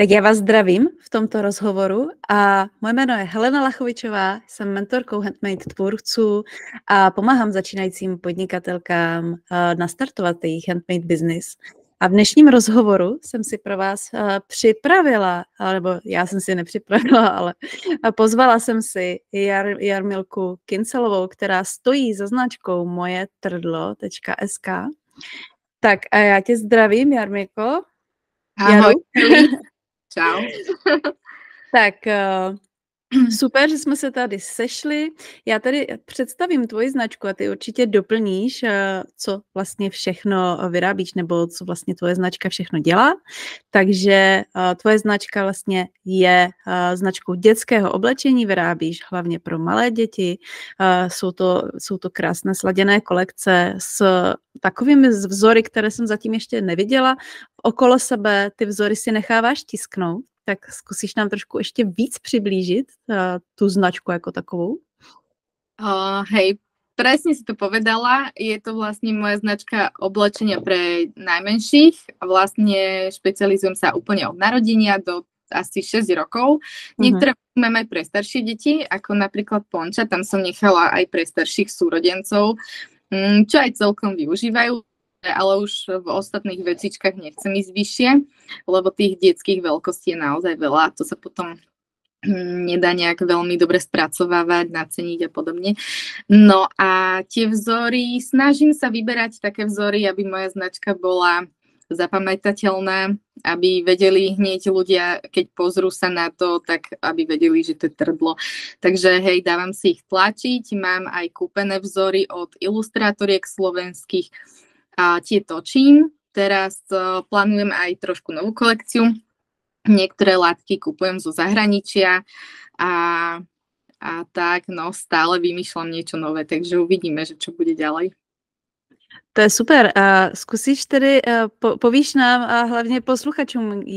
Tak já vás zdravím v tomto rozhovoru a moje jméno je Helena Lachovičová, jsem mentorkou handmade tvůrců a pomáhám začínajícím podnikatelkám nastartovat jejich handmade business. A v dnešním rozhovoru jsem si pro vás připravila, nebo já jsem si nepřipravila, ale pozvala jsem si Jarmilku Kincelovou, která stojí za značkou mojetrdlo.sk. Tak a já tě zdravím, Jarmiko. Ahoj, čau. Tak super, že jsme se tady sešli. Já tady představím tvoji značku a ty určitě doplníš, co vlastně všechno vyrábíš nebo co vlastně tvoje značka všechno dělá. Takže tvoje značka vlastně je značkou dětského oblečení, vyrábíš hlavně pro malé děti. Jsou to krásné sladěné kolekce s takovými vzory, které jsem zatím ještě neviděla. Okolo sebe ty vzory si necháváš tisknout. Tak zkusíš nám trošku ještě víc přiblížit tú značku ako takovou? Hej, presne si to povedala. Je to vlastne moja značka oblečenia pre najmenších. Vlastne špecializujem sa úplne od narodenia do asi 6 rokov. Niektoré mám aj pre staršie deti, ako napríklad Ponča, tam som nechala aj pre starších súrodencov, čo aj celkom využívajú. Ale už v ostatných vecičkách nechcem ísť vyššie, lebo tých detských veľkostí je naozaj veľa. To sa potom nedá nejak veľmi dobre spracovávať, naceniť a podobne. No a tie vzory, snažím sa vyberať také vzory, aby moja značka bola zapamätateľná, aby vedeli hneď ľudia, keď pozrú sa na to, tak aby vedeli, že to je trdlo. Takže hej, dávam si ich tlačiť, mám aj kúpené vzory od ilustrátoriek slovenských, a tie točím. Teraz plánujem aj trošku novú kolekciu. Niektoré látky kupujem zo zahraničia a tak, no stále vymýšľam niečo nové, takže uvidíme, že čo bude ďalej. To je super. A zkusíš tedy, povíš nám a hlavně posluchačům,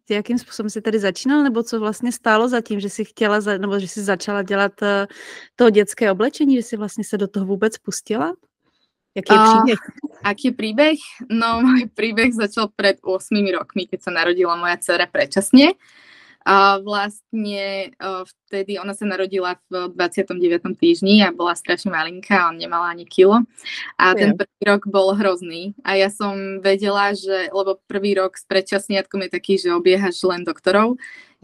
jakým způsobem jsi tady začínal, nebo co vlastně stálo za tím, že jsi chtěla, nebo že jsi začala dělat to dětské oblečení, že jsi vlastně se do toho vůbec pustila? Jaký je príbeh? Aký je príbeh? No, môj príbeh začal pred 8 rokmi, keď sa narodila moja dcera predčasne. Vlastne vtedy ona sa narodila v 29. týždni a bola strašne malinká, on nemala ani kilo. A ten prvý rok bol hrozný. A ja som vedela, že, lebo prvý rok s predčasniatkom je taký, že obiehaš len doktorov.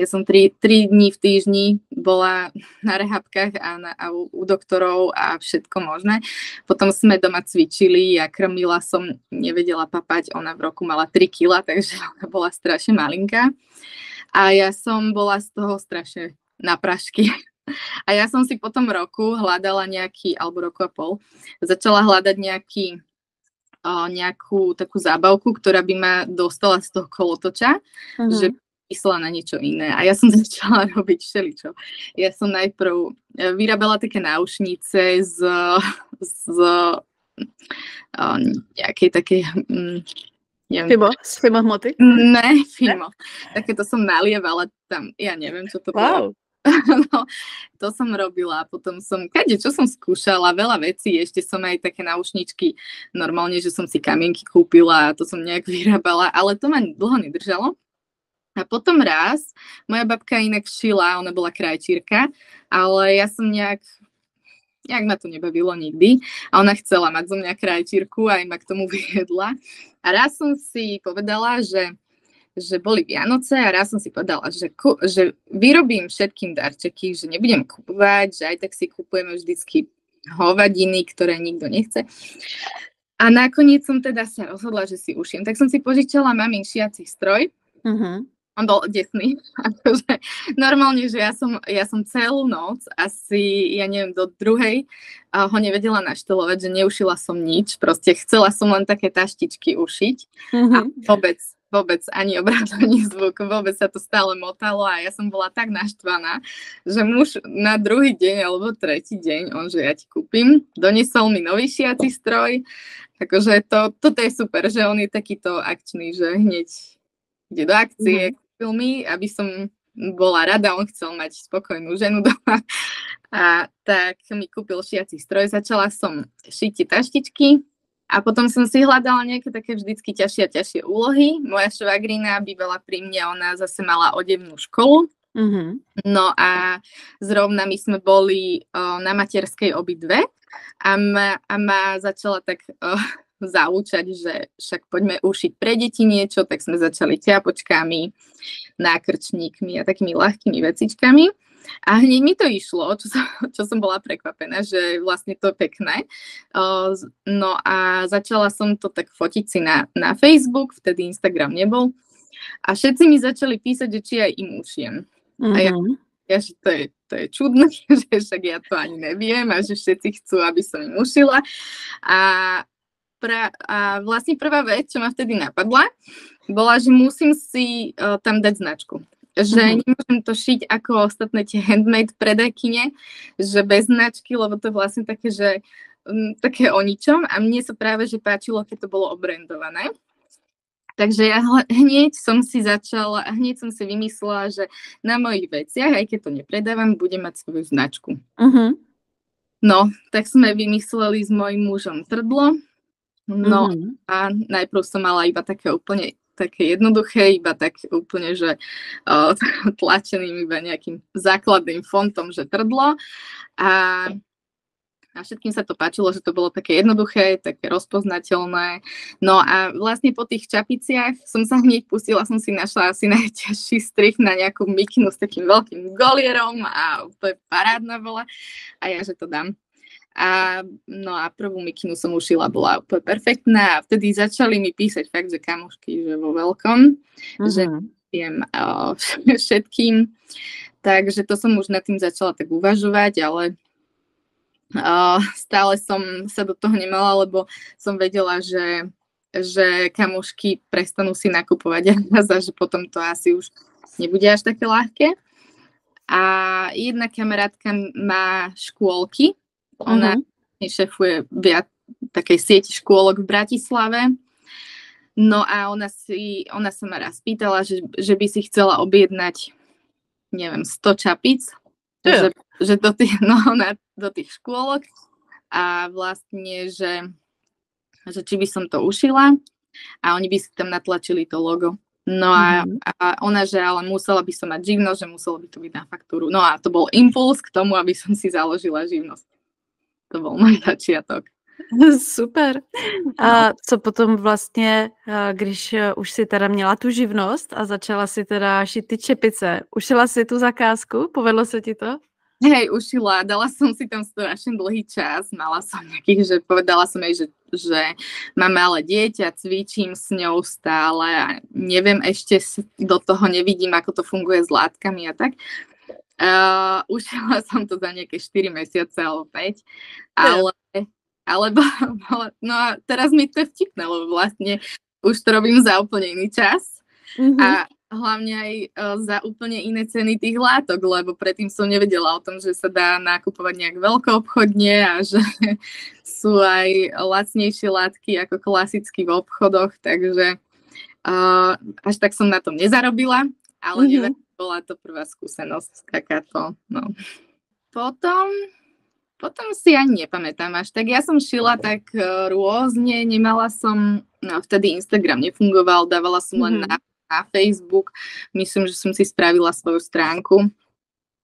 Ja som 3 dní v týždni bola na rehabkách a u doktorov a všetko možné. Potom sme doma cvičili a krmila som, nevedela papať, ona v roku mala 3 kg, takže ona bola strašne malinká. A ja som bola z toho strašne na prašky. A ja som si po tom roku hľadala alebo roku a pol, začala hľadať nejakú takú zábavku, ktorá by ma dostala z toho kolotoča, že myslela na niečo iné. A ja som začala robiť všeličo. Ja som najprv vyrábala také náušnice z nejakej takej... Z Fimo hmoty? Ne, Fimo. Takéto som nalievala tam, ja neviem, čo to bolo. No, to som robila, potom som, čo som skúšala, veľa vecí, ešte som aj také náušničky, normálne, že som si kamienky kúpila a to som nejak vyrábala, ale to ma dlho nedržalo. A potom raz, moja babka inak šila, ona bola krajčírka, ale ja som nejak ma to nebavilo nikdy a ona chcela mať zo mňa krajčírku a aj ma k tomu viedla. A raz som si povedala, že boli Vianoce a raz som si povedala, že vyrobím všetkým darčeky, že nebudem kupovať, že aj tak si kupujeme vždycky hovadiny, ktoré nikto nechce. A nakoniec som teda sa rozhodla, že si ušiem. Tak som si požičala mamin šiací stroj. On bol desný. Akože normálne, že ja som celú noc, asi, ja neviem, do 2:00 ho nevedela naštelovať, že neušila som nič. Proste chcela som len také taštičky ušiť. A vôbec ani obraz, ani zvuk, vôbec sa to stále motalo a ja som bola tak naštvaná, že muž na druhý deň alebo tretí deň, že ja ti kúpim, doniesol mi nový šiací stroj. Akože toto je super, že on je takýto akčný, že hneď ide do akcie, filmy, aby som bola rada, on chcel mať spokojnú ženu doma. A tak mi kúpil šiací stroj, začala som šiť tie taštičky A potom som si hľadala nejaké také vždycky ťažšie a ťažšie úlohy. Moja švagrina bývala pri mne, ona zase mala odevnú školu. No a zrovna my sme boli na materskej obidve a ma začala tak zaučať, že však poďme ušiť pre deti niečo, tak sme začali ťapočkami, nákrčníkmi a takými ľahkými vecičkami. A hneď mi to išlo, čo som bola prekvapená, že vlastne to je pekné. No a začala som to tak fotiť si na Facebook, vtedy Instagram nebol. A všetci mi začali písať, že či aj im ušiem. A ja že to je čudné, že však ja to ani neviem a že všetci chcú, aby som im ušila. A vlastne prvá vec, čo ma vtedy napadla, bola, že musím si tam dať značku. Že nemôžem to šiť ako ostatné tie handmade predajkyne, že bez značky, lebo to je vlastne také, že také o ničom a mne sa práve že páčilo, keď to bolo obrandované. Takže ja hneď som si vymyslela, že na mojich veciach, aj keď to nepredávam, budem mať svoju značku. No, tak sme vymysleli s mojím mužom trdlo. No a najprv som mala iba také úplne také jednoduché, iba tak úplne, že tlačeným iba nejakým základným fontom, že trdlo. A všetkým sa to páčilo, že to bolo také jednoduché, také rozpoznateľné. No a vlastne po tých čapiciach som sa hneď pustila, som si našla asi najťažší strih na nejakú mikinu s takým veľkým golierom a úplne parádna bola. A ja, že to dám. No a prvú mikinu som ušila, bola úplne perfektná a vtedy začali mi písať fakt, že kamošky, že vo veľkom, že viem všetkým. Takže to som už nad tým začala tak uvažovať, ale stále som sa do toho nemala, lebo som vedela, že kamošky prestanú si nakupovať a že potom to asi už nebude až také ľahké. A jedna kamarátka má škôlky, ona šefuje viac takej sieti škôlok v Bratislave. No a ona sa ma raz pýtala, že by si chcela objednať, neviem, 100 čapíc, že do tých škôlok a vlastne, že či by som to ušila a oni by si tam natlačili to logo. No a ona, že ale musela by som mať živnosť, že muselo by to byť na faktúru. No a to bol impuls k tomu, aby som si založila živnosť. To byl můj začátek. Super. A co potom vlastně, když už si teda měla tu živnost a začala si teda šít ty čepice, ušila si tu zakázku? Povedlo se ti to? Hej, ušila, dala som si tam strašne dlhý čas, mala som nejakých, že povedala som jej, že mám malé dieťa, cvičím s ňou stále a neviem, ešte do toho nevidím, ako to funguje s látkami a tak. Ušila som to za nejaké 4 mesiace alebo 5, ale no a teraz mi to je vtipné, lebo vlastne už to robím za úplne iný čas a hlavne aj za úplne iné ceny tých látok, lebo predtým som nevedela o tom, že sa dá nakupovať nejak veľkoobchodne a že sú aj lacnejšie látky ako klasicky v obchodoch, takže až tak som na tom nezarobila, ale neviem, bola to prvá skúsenosť takáto, no. Potom si ani nepamätám až tak. Ja som šila tak rôzne, nemala som, vtedy Instagram nefungoval, dávala som len na Facebook. Myslím, že som si spravila svoju stránku.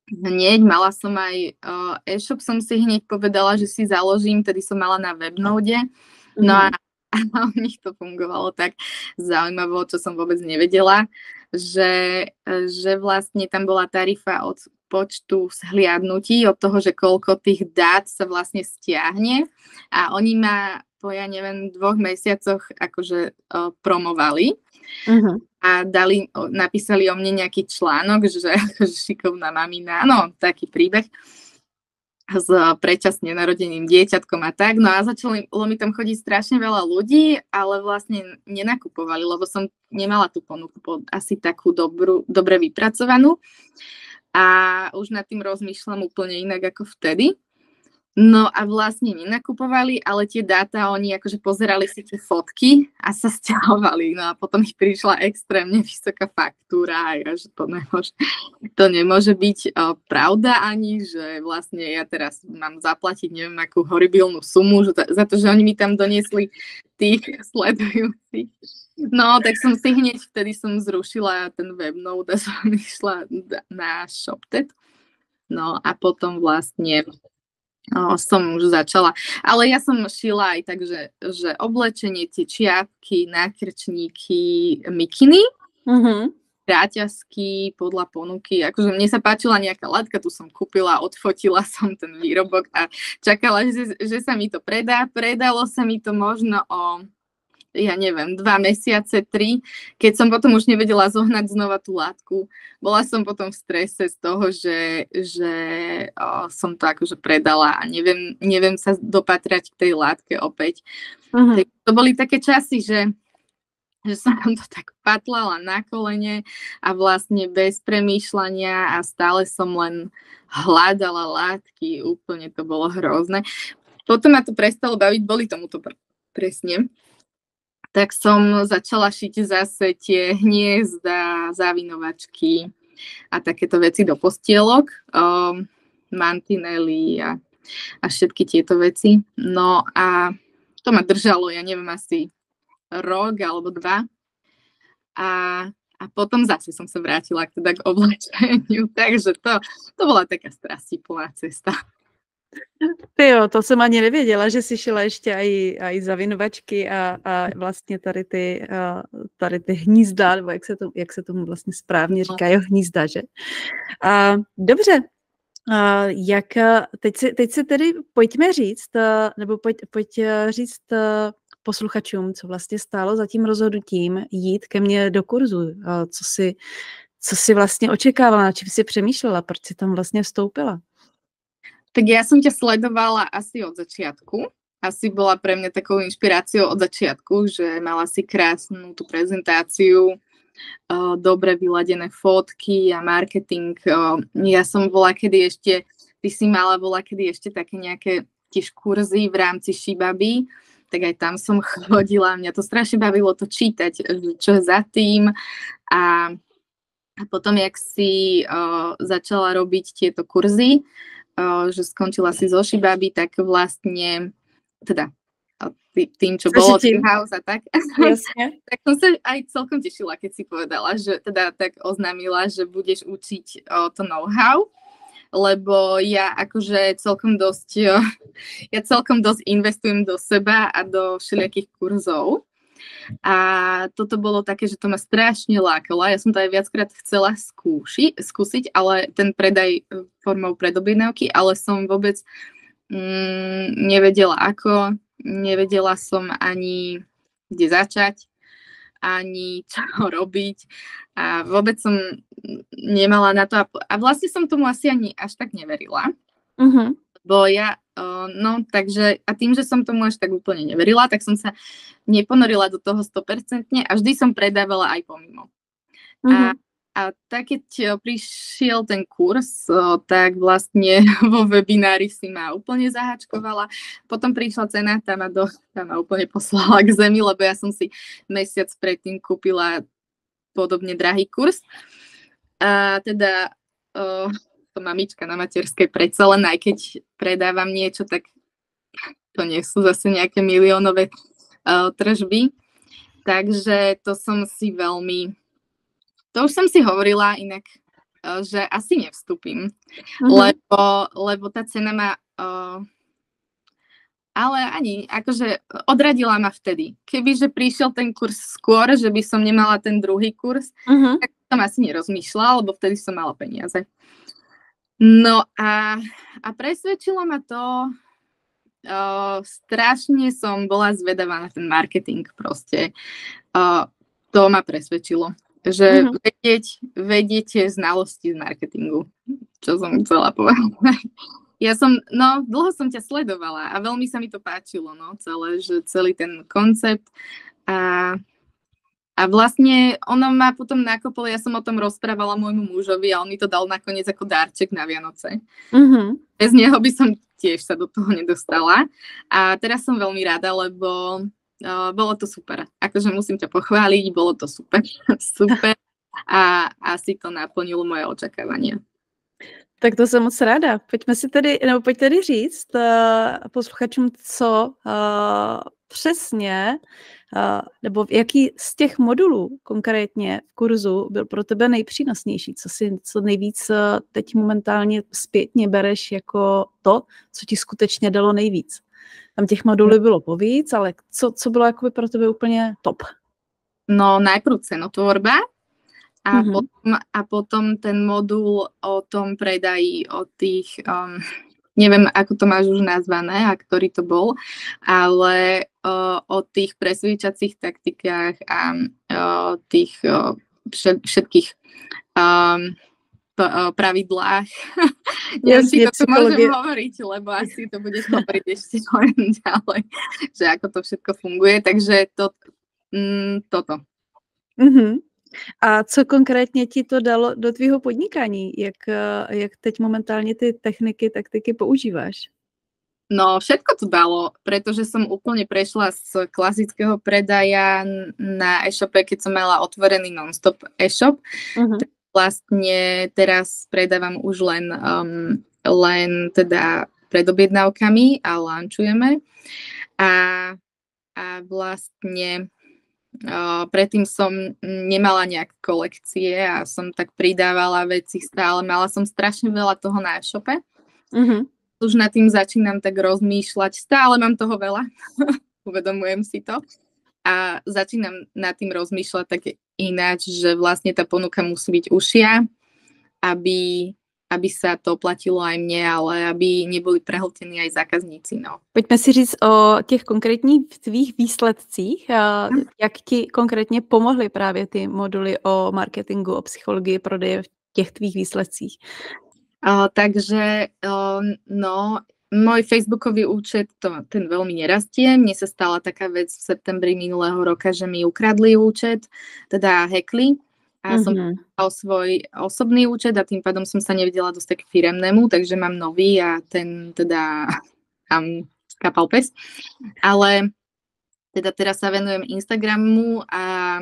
Hneď mala som aj e-shop, som si hneď povedala, že si založím, tedy som mala na Webnode. No a u nich to fungovalo tak zaujímavo, čo som vôbec nevedela, že vlastne tam bola tarifa od počtu zhliadnutí, od toho, že koľko tých dát sa vlastne stiahne a oni ma po, ja neviem, 2 mesiacoch akože promovali a napísali o mne nejaký článok, že akože šikovná mamina, no taký príbeh s predčasne narodeným dieťatkom a tak, no a začalo mi tam chodiť strašne veľa ľudí, ale vlastne nenakupovali, lebo som nemala tú ponuku asi takú dobre vypracovanú a už nad tým rozmýšľam úplne inak ako vtedy. No a vlastne nenakupovali, ale tie dáta, oni akože pozerali si tie fotky a sa stiahovali. No a potom ich prišla extrémne vysoká faktúra a že to nemôže byť pravda ani, že vlastne ja teraz mám zaplatiť neviem akú horibilnú sumu za to, že oni mi tam doniesli tých sledujúcich. No, tak som si hneď vtedy som zrušila ten webnode a som išla na ShopTet. No a potom vlastne som už začala. Ale ja som šila aj tak, že oblečenie, tie čiapky, nákrčníky, mikiny, ráťazky podľa ponuky. Akože mne sa páčila nejaká latka, tu som kúpila, odfotila som ten výrobok a čakala, že sa mi to predá. Predalo sa mi to možno o 2 mesiace, 3, keď som potom už nevedela zohnať znova tú látku. Bola som potom v strese z toho, že som to akože predala a neviem sa dopatrať k tej látke opäť. Tak to boli také časy, že som to tak patlala na kolene a vlastne bez premýšľania a stále som len hľadala látky. Úplne to bolo hrozné. Potom ma to prestalo baviť, boli tomuto presne. Tak som začala šiť zase tie hniezda, zavinovačky a takéto veci do postielok, mantinely a všetky tieto veci. No a to ma držalo, ja neviem, asi rok alebo 2. A potom zase som sa vrátila k oblečeniu, takže to bola taká strastiplná cesta. Ty jo, to jsem ani nevěděla, že jsi šila ještě aj zavinovačky a vlastně tady ty hnízda, nebo jak se tomu vlastně správně říká, hnízda, že? Dobře, teď si tedy pojďme říct, nebo pojď říct posluchačům, co vlastně stálo za tím rozhodnutím jít ke mně do kurzu, co si vlastně očekávala, na čím si přemýšlela, proč si tam vlastně vstoupila? Tak ja som ťa sledovala asi od začiatku. Asi bola pre mňa takou inšpiráciou od začiatku, že mala si krásnu tú prezentáciu, dobre vyladené fotky a marketing. Ja som ty si mala kedy ešte také nejaké tiež kurzy v rámci Shibaby, tak aj tam som chodila. Mňa to strašne bavilo to čítať, čo je za tým. A potom, jak si začala robiť tieto kurzy, že skončila si zo Shibaby, tak vlastne teda tým, čo bolo House a tak. Tak som sa aj celkom tešila, keď si povedala, že teda tak oznámila, že budeš učiť to know-how, lebo ja akože celkom dosť investujem do seba a do všelijakých kurzov. A toto bolo také, že to ma strašne lákalo. Ja som to aj viackrát chcela skúsiť, ale ten predaj formou predobjednávky, ale som vôbec nevedela ako, nevedela som ani kde začať, ani čo robiť a vôbec som nemala na to a vlastne som tomu asi ani až tak neverila. Bo ja, takže, a tým, že som tomu až tak úplne neverila, tak som sa neponorila do toho 100% a vždy som predávala aj pomimo. A tak, keď prišiel ten kurz, tak vlastne vo webinári si ma úplne zahačkovala. Potom prišla cena, tá ma úplne poslala k zemi, lebo ja som si mesiac predtým kúpila podobne drahý kurz. A teda to mamička na materskej predsa len, aj keď predávam niečo, tak to nie sú zase nejaké miliónové tržby. Takže to som si to už som si hovorila inak, že asi nevstúpim, lebo tá cena ma, ale ani, akože odradila ma vtedy. Kebyže prišiel ten kurz skôr, že by som nemala ten druhý kurz, tak som asi nerozmýšľala, lebo vtedy som mala peniaze. No a presvedčilo ma to, strašne som bola zvedavá na ten marketing proste. To ma presvedčilo, že vedieť znalosti z marketingu, čo som chcela povedať. Dlho som ťa sledovala a veľmi sa mi to páčilo, celý ten koncept a vlastne ono ma potom nakoplo, ja som o tom rozprávala môjmu mužovi a on mi to dal nakoniec ako dárček na Vianoce. Bez neho by som tiež sa do toho nedostala. A teraz som veľmi rada, lebo bolo to super. Akože musím ťa pochváliť, bolo to super. Super. A asi to naplnilo moje očakávania. Tak to jsem moc ráda. Pojď tedy říct posluchačům, co přesně, nebo jaký z těch modulů konkrétně v kurzu byl pro tebe nejpřínosnější, co nejvíc teď momentálně zpětně bereš jako to, co ti skutečně dalo nejvíc. Tam těch modulů bylo povíc, ale co bylo jakoby pro tebe úplně top? No najprv cenotvorba, a potom ten modul o tom predaji, o tých, neviem, ako to máš už nazvané a ktorý to bol, ale o tých presvičacích taktikách a tých všetkých pravidlách. Neviem, či to môžem hovoriť, lebo asi to budeš hovoriť ešte len ďalej, že ako to všetko funguje, takže toto. A co konkrétně ti to dalo do tvýho podnikání? Jak teď momentálně ty techniky, taktiky používáš? No, všetko to dalo, pretože som úplne prešla z klasického predaja na e-shope, keď som mala otvorený non-stop e-shop. Vlastne teraz predávam už len teda pred objednávkami a launchujeme. A vlastne predtým som nemala nejaké kolekcie a som tak pridávala veci stále. Mala som strašne veľa toho na e-shope. Už nad tým začínam tak rozmýšľať. Stále mám toho veľa. Uvedomujem si to. A začínam nad tým rozmýšľať tak ináč, že vlastne tá ponuka musí byť užšia, aby sa to platilo aj mne, ale aby neboli prehltení aj zákazníci. No. Pojďme si říct o těch konkrétních tvých výsledcích. Jak ti konkrétně pomohly právě ty moduly o marketingu, o psychologii prodeje v těch tvých výsledcích? Takže môj facebookový účet, ten veľmi nerastie. Mne sa stala taká vec v septembri minulého roka, že mi ukradli účet, teda hackli. A som dal svoj osobný účet a tým pádom som sa nevedela dostať k firemnému, takže mám nový a ten teda skápal pes. Ale teda teraz sa venujem Instagramu a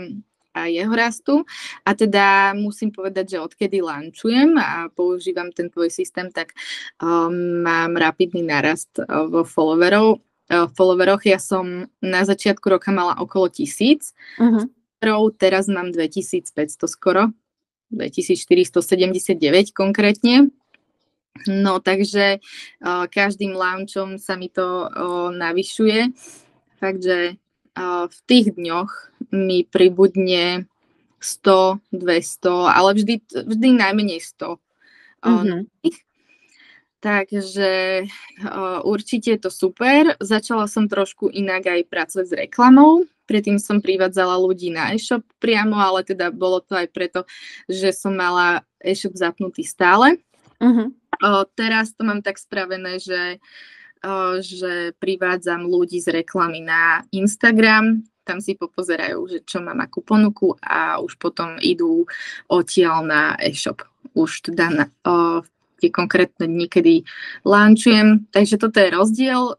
jeho rastu a teda musím povedať, že odkedy launchujem a používam ten tvoj systém, tak mám rapidný nárast vo followeroch. Ja som na začiatku roka mala okolo 1000, teraz mám 2500 skoro, 2479 konkrétne. No takže každým launchom sa mi to navyšuje, takže v tých dňoch mi pribudne 100, 200, ale vždy najmenej 100. Takže určite je to super. Začala som trošku inak aj pracovať s reklamou. Predtým som privádzala ľudí na e-shop priamo, ale teda bolo to aj preto, že som mala e-shop zapnutý stále. Teraz to mám tak spravené, že privádzam ľudí z reklamy na Instagram, tam si popozerajú, že čo mám akú ponuku a už potom idú odtiaľ na e-shop. Už teda tie konkrétne dni, kedy launchujem. Takže toto je rozdiel.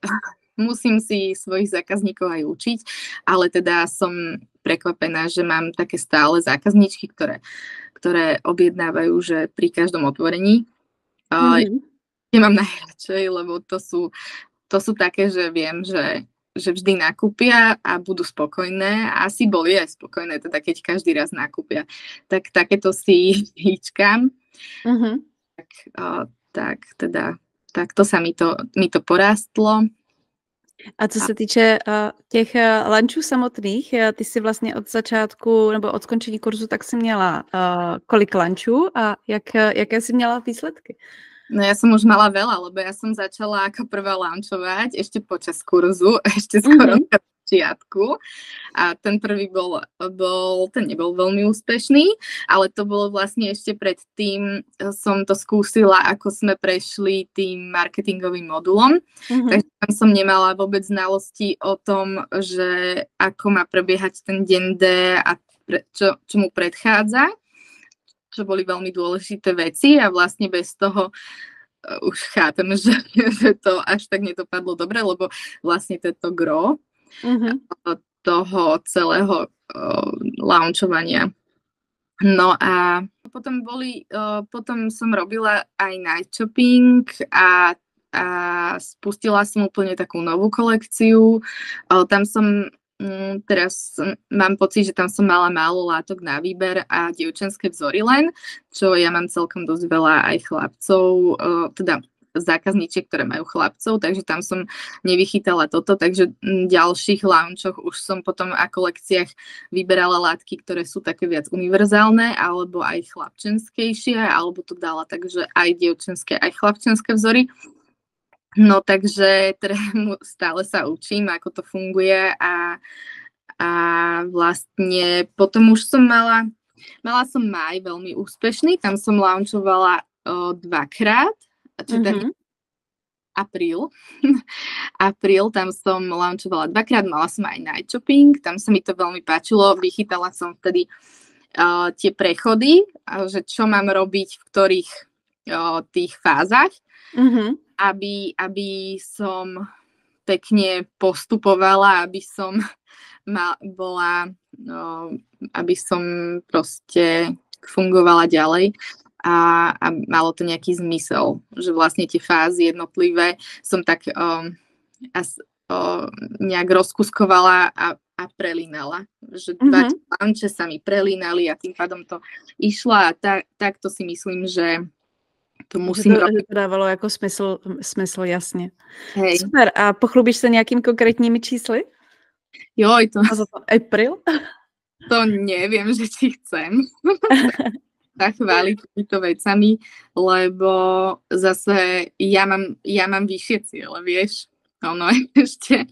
Musím si svojich zákazníkov aj učiť, ale teda som prekvapená, že mám také stále zákazníčky, ktoré objednávajú, že pri každom otvorení. Mám najradšej, lebo to sú také, že viem, že vždy nakúpia a budú spokojné a asi boli aj spokojné, teda keď každý raz nakúpia. Tak takéto si hýčkam. Tak to sa mi to porástlo. A co se týče těch lunchů samotných, ty si vlastně od začátku nebo od skončení kurzu, tak si měla kolik lunchů a jaké si měla výsledky? No ja som už mala veľa, lebo ja som začala ako prvá launchovať ešte počas kurzu, ešte skoro na začiatku. A ten prvý ten nebol veľmi úspešný, ale to bolo vlastne ešte predtým, som to skúsila, ako sme prešli tým marketingovým modulom. Takže tam som nemala vôbec znalosti o tom, že ako má prebiehať ten deň D a čo mu predchádza, čo boli veľmi dôležité veci a vlastne bez toho už chápem, že to až tak nedopadlo dobre, lebo vlastne to je to gro toho celého launchovania. No a potom som robila aj night shopping a spustila som úplne takú novú kolekciu. Tam som teraz mám pocit, že tam som mala málo látok na výber a dievčenské vzory len, čo ja mám celkom dosť veľa aj chlapcov, teda zákazníčiek, ktoré majú chlapcov, takže tam som nevychytala toto, takže v ďalších launchoch už som potom a kolekciách vyberala látky, ktoré sú také viac univerzálne, alebo aj chlapčenskejšie, alebo to dala takže aj dievčenské, aj chlapčenské vzory. No takže stále sa učím, ako to funguje a vlastne potom už som mala som maj veľmi úspešný, tam som launchovala dvakrát, čiže apríl. Apríl, tam som launchovala dvakrát, mala som aj night shopping, tam sa mi to veľmi páčilo, vychytala som vtedy tie prechody, že čo mám robiť v ktorých tých fázach, aby som pekne postupovala, aby som aby som proste fungovala ďalej. A malo to nejaký zmysel, že vlastne tie fázy jednotlivé som tak nejak rozkuskovala a prelínala. Že dva launche sa mi prelínali a tým pádom to išla a tak to si myslím, že to musím robiť. To dávalo jako smysl jasně. Hej. Super. A pochlubíš se nějakým konkrétními čísly? Joj, to... A za to apríl? To neviem, že či chcem. Tak chváliť týmito vecami, lebo zase ja mám vyššie ciele, vieš. Ono ešte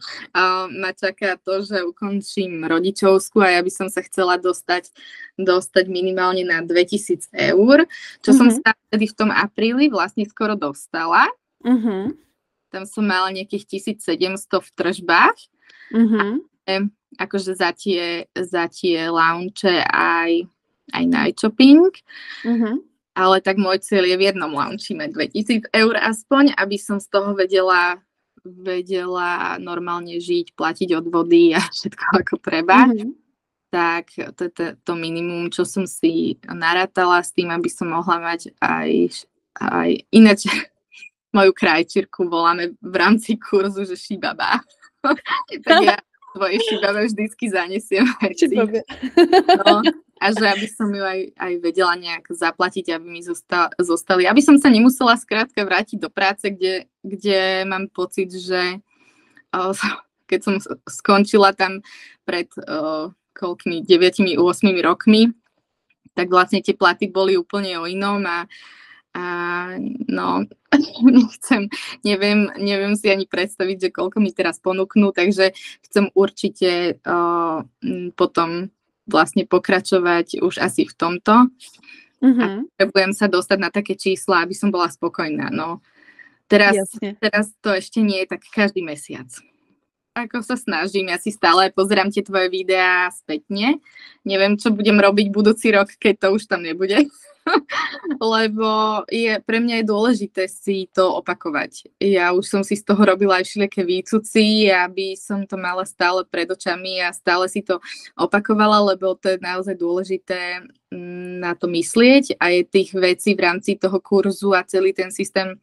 ma čaká to, že ukončím rodičovskú a ja by som sa chcela dostať minimálne na 2000 eur, čo som sa vtedy v tom apríli vlastne skoro dostala. Tam som mala nejakých 1700 v tržbách. Akože za tie launche aj night shopping, ale tak môj cieľ je v jednom launchi mať 2000 eur aspoň, aby som z toho vedela normálne žiť, platiť odvody a všetko ako treba. Tak to je to minimum, čo som si narátala s tým, aby som mohla mať aj ináč moju krajčírku voláme v rámci kurzu, že šibaba. Tak ja tvoje šibabe vždycky zanesiem veci. No, a že aby som ju aj vedela nejak zaplatiť, aby mi zostali. Aby som sa nemusela skrátka vrátiť do práce, kde mám pocit, že keď som skončila tam pred 9-8 rokmi, tak vlastne tie platy boli úplne o inom a no, neviem si ani predstaviť, že koľko mi teraz ponúknú, takže chcem určite potom vlastne pokračovať už asi v tomto. A potrebujem sa dostať na také čísla, aby som bola spokojná. No, teraz to ešte nie je tak každý mesiac. Ako sa snažím, ja si stále pozerám tie tvoje videá spätne. Neviem, čo budem robiť budúci rok, keď to už tam nebude. Lebo pre mňa je dôležité si to opakovať. Ja už som si z toho robila aj všelijaké výcuci, aby som to mala stále pred očami a stále si to opakovala, lebo to je naozaj dôležité na to myslieť a je tých vecí v rámci toho kurzu a celý ten systém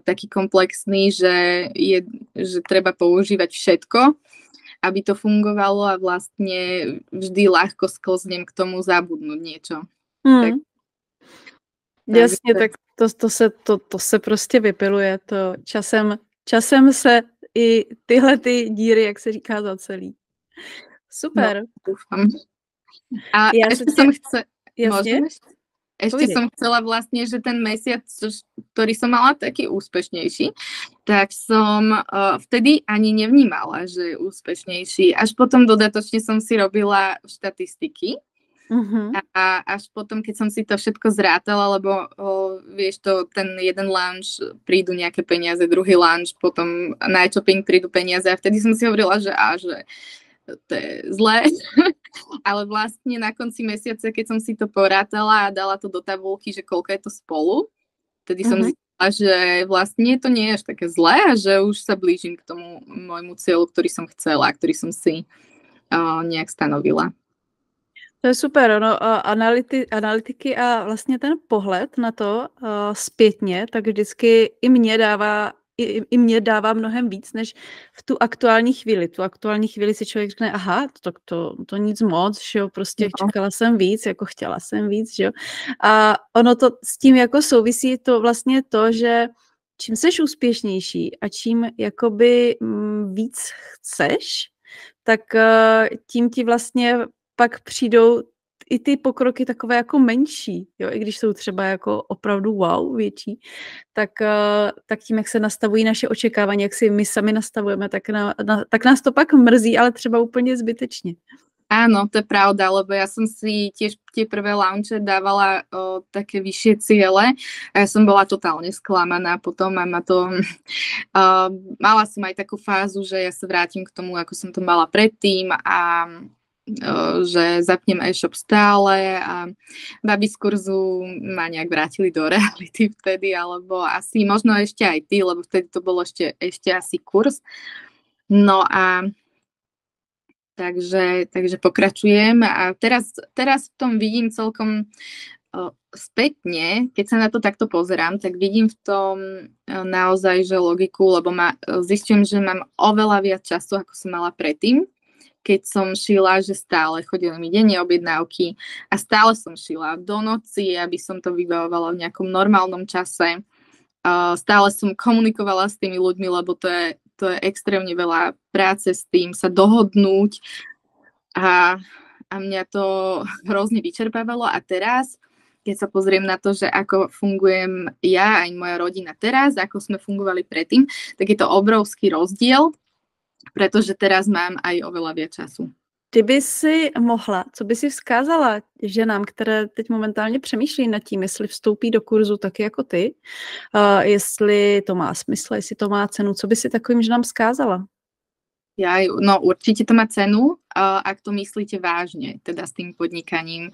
taký komplexný, že treba používať všetko, aby to fungovalo a vlastne vždy ľahko sklznem k tomu zabudnúť niečo. Tak. Jasně, tak to se prostě vypiluje. To časem se i tyhle ty díry, jak se říká, zacelí. Super. No, a ja ešte som chcela vlastne, že ten mesiac, ktorý som mala taký úspešnejší, tak som vtedy ani nevnímala, že je úspešnejší. Až potom dodatočne som si robila štatistiky. A až potom, keď som si to všetko zrátala, lebo vieš to, ten jeden lunch prídu nejaké peniaze, druhý lunch, potom night shopping prídu peniaze a vtedy som si hovorila, že to je zlé. Ale vlastne na konci mesiaca, keď som si to porátala a dala to do tabulky, že koľko je to spolu, vtedy som zistila, A že vlastne to nie je až také zlé a že už sa blížim k tomu môjmu cieľu, ktorý som chcela, ktorý som si nejak stanovila. To je super, ono, analytiky a vlastně ten pohled na to zpětně, tak vždycky i mě dává mnohem víc, než v tu aktuální chvíli. Tu aktuální chvíli si člověk řekne, aha, to nic moc, že jo, prostě čekala jsem víc, jako chtěla jsem víc, že jo. A ono to s tím jako souvisí to vlastně to, že čím seš úspěšnější a čím jakoby víc chceš, tak tím ti vlastně pak přijdou i ty pokroky takové jako menší, jo, i když jsou třeba jako opravdu wow, větší, tak tím, jak se nastavují naše očekávání, jak si my sami nastavujeme, tak nás to pak mrzí, ale třeba úplně zbytečně. Áno, to je pravda, lebo ja som si tiež tie prvé launche dávala také vyššie ciele a ja som bola totálne sklamaná potom a mala som aj takú fázu, že ja sa vrátim k tomu, ako som to mala predtým a že zapnem e-shop stále a babi z kurzu ma nejak vrátili do reality vtedy, alebo asi možno ešte aj ty, lebo vtedy to bolo ešte asi kurz. No a Takže pokračujem a teraz v tom vidím celkom spätne, keď sa na to takto pozerám, tak vidím v tom naozaj, že logiku, lebo zistujem, že mám oveľa viac času, ako som mala predtým, keď som šila, že stále chodili mi denne objednávky a stále som šila do noci, aby som to vybavovala v nejakom normálnom čase. Stále som komunikovala s tými ľuďmi, lebo to je extrémne veľa práce s tým sa dohodnúť a mňa to hrozne vyčerpávalo a teraz, keď sa pozriem na to, že ako fungujem ja aj moja rodina teraz, ako sme fungovali predtým, tak je to obrovský rozdiel, pretože teraz mám aj oveľa viac času. Kdyby si mohla, co by si vzkázala ženám, které teď momentálně přemýšlí nad tím, jestli vstoupí do kurzu taky jako ty, jestli to má smysl, jestli to má cenu, co by si takovým ženám vzkázala? No určite to má cenu, ak to myslíte vážne, teda s tým podnikaním.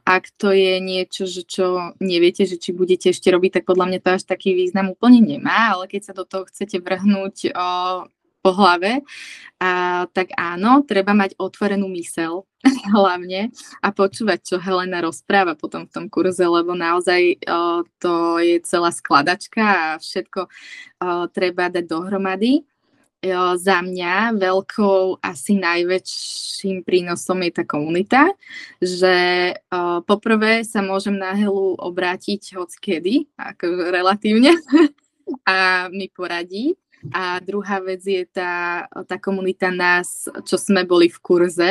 Ak to je niečo, čo neviete, že či budete ešte robiť, tak podľa mňa to až taký význam úplne nemá, ale keď sa do toho chcete vrhnúť po hlave, tak áno, treba mať otvorenú myseľ hlavne a počúvať, čo Helena rozpráva potom v tom kurze, lebo naozaj to je celá skladačka a všetko treba dať dohromady. Za mňa veľkou, asi najväčším prínosom je tá komunita, že poprvé sa môžem na Helu obrátiť hockedy, ako relatívne, a mi poradí. A druhá vec je tá komunita nás, čo sme boli v kurze.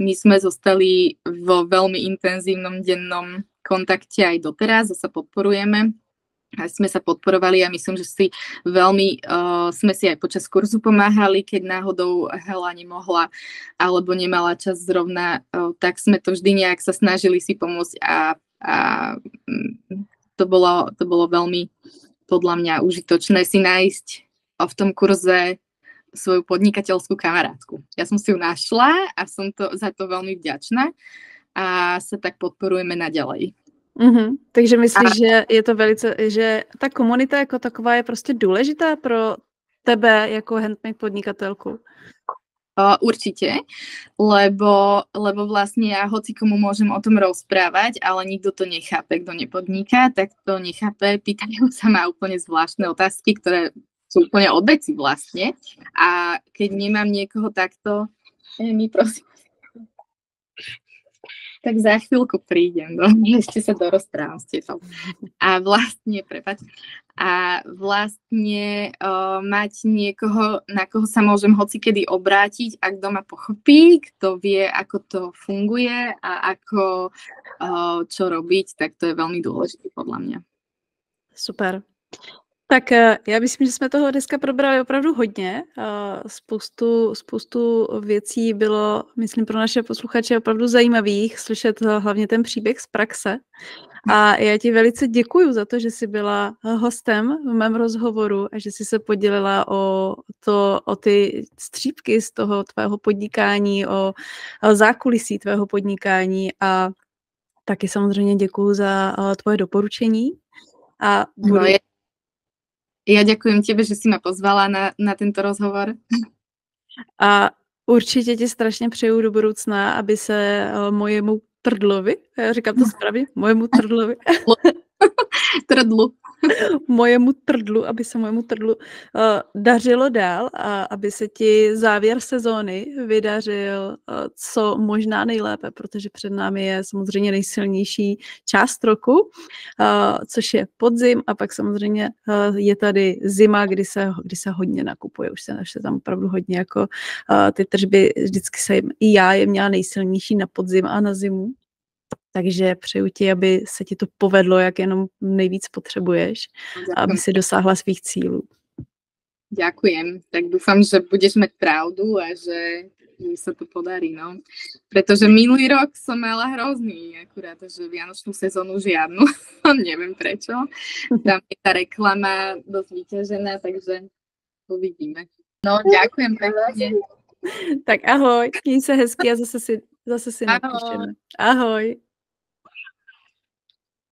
My sme zostali vo veľmi intenzívnom dennom kontakte aj doteraz a sa podporujeme. A sme sa podporovali a myslím, že si veľmi sme si aj počas kurzu pomáhali, keď náhodou Hela nemohla alebo nemala čas zrovna, tak sme to vždy nejak sa snažili si pomôcť a to bolo veľmi podľa mňa užitočné si nájsť v tom kurze svoju podnikateľskú kamarátku. Ja som si ju našla a som za to veľmi vďačná a sa tak podporujeme naďalej. Takže myslíš, že je to že ta komunita jako taková je prostě důležitá pro tebe jako handmade podnikatelku? Určite, lebo vlastne ja hoci komu môžem o tom rozprávať, ale nikto to nechápe, kto nepodniká, tak to nechápe, pýtajú sa ma úplne zvláštne otázky, ktoré sú úplne od veci vlastne a keď nemám niekoho takto, mi prosím, tak za chvíľku prídem, ešte sa dorozprávam s tebou. A vlastne mať niekoho, na koho sa môžem hocikedy obrátiť a kto ma pochopí, kto vie, ako to funguje a ako čo robiť, tak to je veľmi dôležité podľa mňa. Super. Tak já myslím, že jsme toho dneska probrali opravdu hodně. Spoustu věcí bylo, myslím, pro naše posluchače opravdu zajímavých slyšet hlavně ten příběh z praxe. A já ti velice děkuju za to, že jsi byla hostem v mém rozhovoru a že jsi se podělila o ty střípky z toho tvého podnikání, o zákulisí tvého podnikání a taky samozřejmě děkuju za tvoje doporučení. A Ja ďakujem tebe, že si ma pozvala na tento rozhovor. A určitě ti strašně přeju do budoucna, aby se mojemu trdlovi, já říkám to správně, mojemu trdlovi, Trdlu. mojemu trdlu, aby se mojemu trdlu dařilo dál a aby se ti závěr sezóny vydařil co možná nejlépe, protože před námi je samozřejmě nejsilnější část roku, což je podzim a pak samozřejmě je tady zima, kdy se hodně nakupuje, už se tam opravdu hodně jako ty tržby, vždycky i já je měla nejsilnější na podzim a na zimu. Takže přeju ti, aby se ti to povedlo, jak jenom nejvíc potřebuješ, a aby si dosáhla svých cílů. Ďakujem. Tak dúfam, že budeš mať pravdu a že sa to podarí, no. Pretože minulý rok som mala hrozný, akurát, že vianočnú sezónu žiadnu. Neviem prečo. Tam je tá reklama dosť vyťažená, takže uvidíme. No, ďakujem pekne. Tak ahoj, měj se hezky a zase si napíšeme. Ahoj.